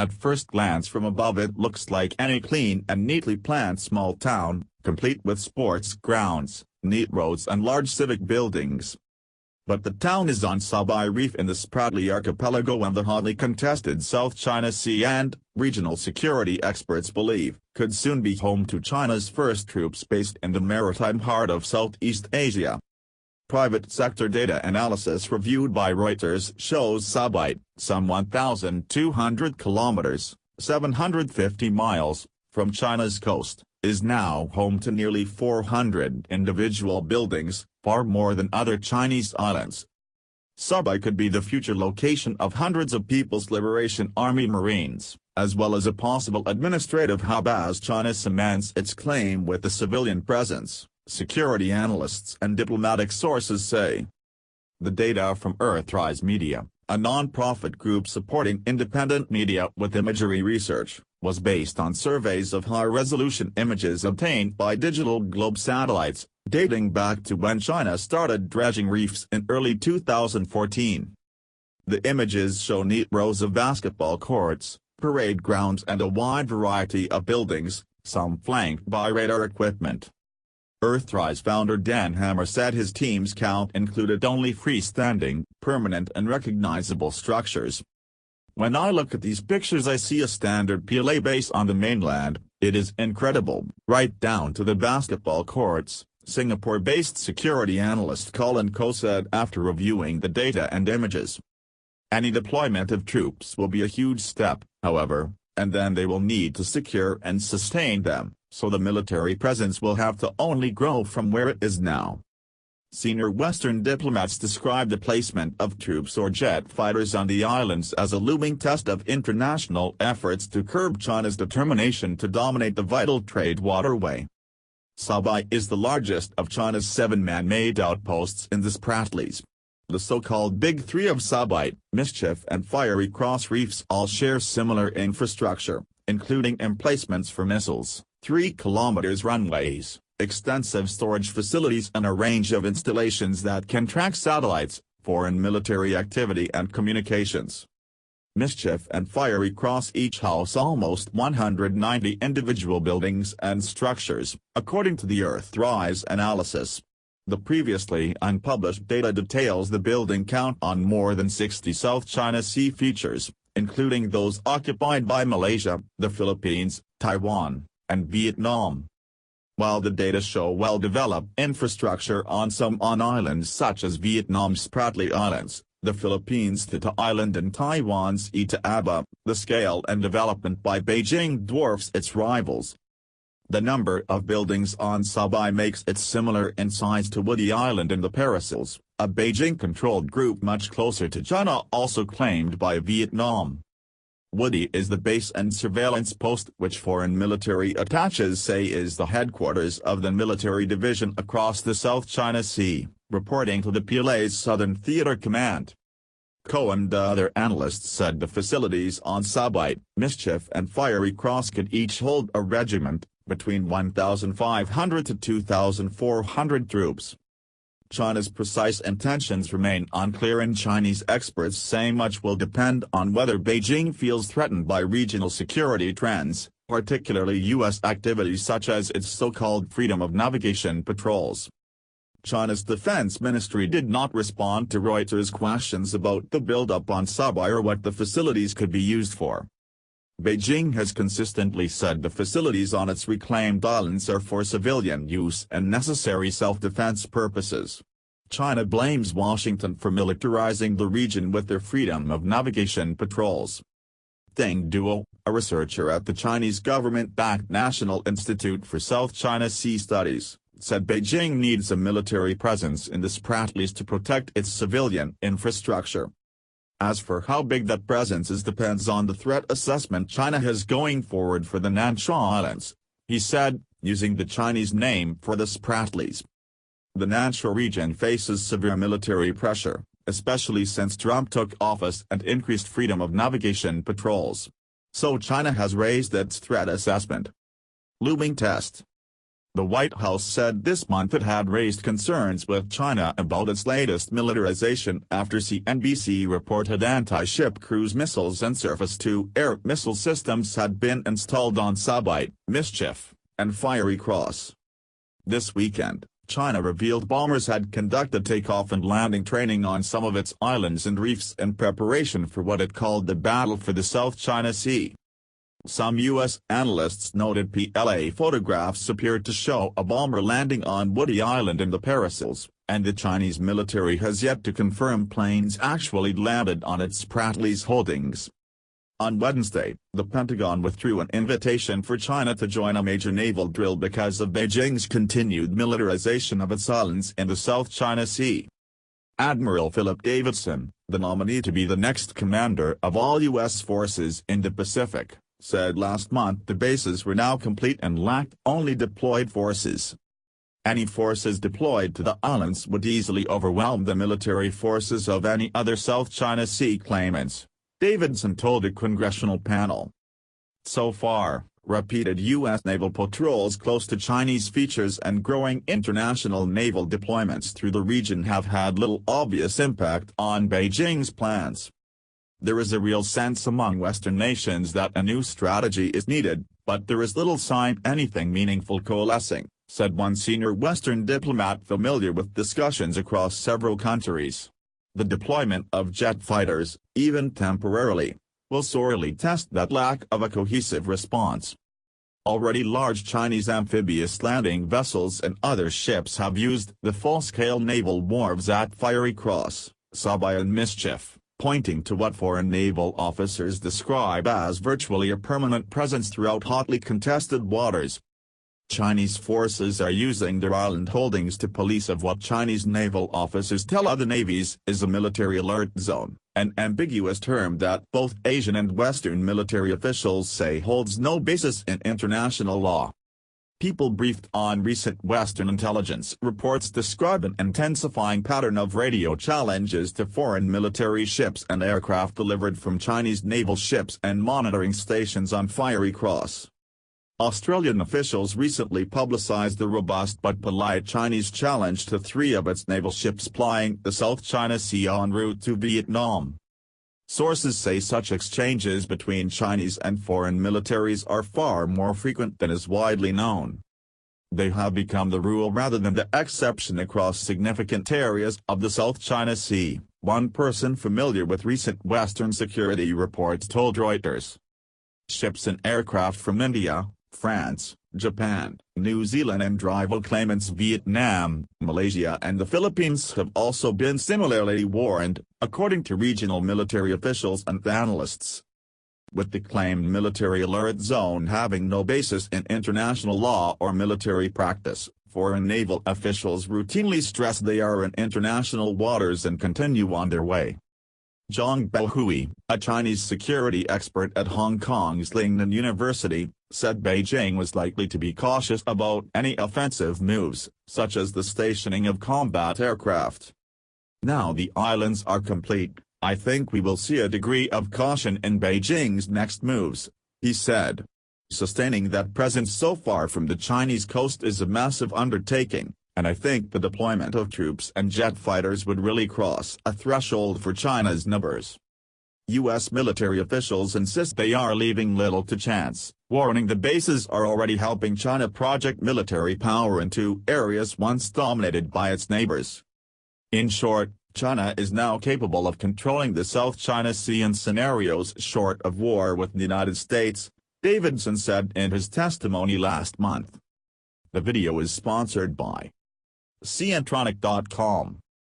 At first glance from above it looks like any clean and neatly planned small town, complete with sports grounds, neat roads and large civic buildings. But the town is on Subi Reef in the Spratly archipelago and the hotly contested South China Sea and, regional security experts believe, could soon be home to China's first troops based in the maritime heart of Southeast Asia. Private sector data analysis reviewed by Reuters shows Subi, some 1,200 kilometers, 750 miles, from China's coast, is now home to nearly 400 individual buildings, far more than other Chinese islands. Subi could be the future location of hundreds of People's Liberation Army Marines, as well as a possible administrative hub as China cements its claim with the civilian presence, security analysts and diplomatic sources say. The data from Earthrise Media, a non-profit group supporting independent media with imagery research, was based on surveys of high-resolution images obtained by DigitalGlobe satellites, dating back to when China started dredging reefs in early 2014. The images show neat rows of basketball courts, parade grounds and a wide variety of buildings, some flanked by radar equipment. Earthrise founder Dan Hammer said his team's count included only freestanding, permanent and recognizable structures. When I look at these pictures I see a standard PLA base on the mainland, it is incredible, right down to the basketball courts, Singapore-based security analyst Colin Coe said after reviewing the data and images. Any deployment of troops will be a huge step, however, and then they will need to secure and sustain them, so the military presence will have to only grow from where it is now. Senior Western diplomats described the placement of troops or jet fighters on the islands as a looming test of international efforts to curb China's determination to dominate the vital trade waterway. Subi is the largest of China's 7 man-made outposts in the Spratlys. The so-called Big Three of Subi, Mischief and Fiery Cross reefs all share similar infrastructure, including emplacements for missiles, 3 kilometers runways, extensive storage facilities and a range of installations that can track satellites, foreign military activity and communications. Mischief and Fiery Cross each house almost 190 individual buildings and structures, according to the Earthrise analysis. The previously unpublished data details the building count on more than 60 South China Sea features, including those occupied by Malaysia, the Philippines, Taiwan, and Vietnam. While the data show well-developed infrastructure on some islands such as Vietnam's Spratly Islands, the Philippines' Tita Island and Taiwan's Ita-Aba, the scale and development by Beijing dwarfs its rivals. The number of buildings on Subi makes it similar in size to Woody Island in the Paracels, a Beijing-controlled group much closer to China also claimed by Vietnam. Woody is the base and surveillance post which foreign military attaches say is the headquarters of the military division across the South China Sea, reporting to the PLA's Southern Theater Command. Coe and other analysts said the facilities on Subi, Mischief and Fiery Cross could each hold a regiment, between 1,500 to 2,400 troops. China's precise intentions remain unclear and Chinese experts say much will depend on whether Beijing feels threatened by regional security trends, particularly U.S. activities such as its so-called freedom of navigation patrols. China's defense ministry did not respond to Reuters' questions about the build-up on Subi or what the facilities could be used for. Beijing has consistently said the facilities on its reclaimed islands are for civilian use and necessary self-defense purposes. China blames Washington for militarizing the region with their freedom of navigation patrols. Thing Duo, a researcher at the Chinese government-backed National Institute for South China Sea Studies, said Beijing needs a military presence in the Spratlys to protect its civilian infrastructure. As for how big that presence is depends on the threat assessment China has going forward for the Nansha Islands, he said, using the Chinese name for the Spratlys. The Nansha region faces severe military pressure, especially since Trump took office and increased freedom of navigation patrols. So China has raised its threat assessment. Looming test. The White House said this month it had raised concerns with China about its latest militarization after CNBC reported anti-ship cruise missiles and surface-to-air missile systems had been installed on Subi, Mischief, and Fiery Cross. This weekend, China revealed bombers had conducted takeoff and landing training on some of its islands and reefs in preparation for what it called the battle for the South China Sea. Some U.S. analysts noted PLA photographs appeared to show a bomber landing on Woody Island in the Paracels, and the Chinese military has yet to confirm planes actually landed on its Spratly's holdings. On Wednesday, the Pentagon withdrew an invitation for China to join a major naval drill because of Beijing's continued militarization of its islands in the South China Sea. Admiral Philip Davidson, the nominee to be the next commander of all U.S. forces in the Pacific, said last month the bases were now complete and lacked only deployed forces. Any forces deployed to the islands would easily overwhelm the military forces of any other South China Sea claimants, Davidson told a congressional panel. So far, repeated U.S. naval patrols close to Chinese features and growing international naval deployments through the region have had little obvious impact on Beijing's plans. There is a real sense among Western nations that a new strategy is needed, but there is little sign anything meaningful coalescing, said one senior Western diplomat familiar with discussions across several countries. The deployment of jet fighters, even temporarily, will sorely test that lack of a cohesive response. Already large Chinese amphibious landing vessels and other ships have used the full-scale naval wharves at Fiery Cross, Subi and Mischief, pointing to what foreign naval officers describe as virtually a permanent presence throughout hotly contested waters. Chinese forces are using their island holdings to police of what Chinese naval officers tell other navies is a military alert zone, an ambiguous term that both Asian and Western military officials say holds no basis in international law. People briefed on recent Western intelligence reports describe an intensifying pattern of radio challenges to foreign military ships and aircraft delivered from Chinese naval ships and monitoring stations on Fiery Cross. Australian officials recently publicized the robust but polite Chinese challenge to 3 of its naval ships plying the South China Sea en route to Vietnam. Sources say such exchanges between Chinese and foreign militaries are far more frequent than is widely known. They have become the rule rather than the exception across significant areas of the South China Sea, one person familiar with recent Western security reports told Reuters. Ships and aircraft from India, France, Japan, New Zealand and rival claimants Vietnam, Malaysia and the Philippines have also been similarly warned, according to regional military officials and analysts. With the claimed military alert zone having no basis in international law or military practice, foreign naval officials routinely stress they are in international waters and continue on their way. Zhang Behui, a Chinese security expert at Hong Kong's Lingnan University, said Beijing was likely to be cautious about any offensive moves, such as the stationing of combat aircraft. Now the islands are complete, I think we will see a degree of caution in Beijing's next moves, he said. Sustaining that presence so far from the Chinese coast is a massive undertaking, and I think the deployment of troops and jet fighters would really cross a threshold for China's numbers. U.S. military officials insist they are leaving little to chance, warning the bases are already helping China project military power into areas once dominated by its neighbors. In short, China is now capable of controlling the South China Sea in scenarios short of war with the United States, Davidson said in his testimony last month. The video is sponsored by Ciantronic.com.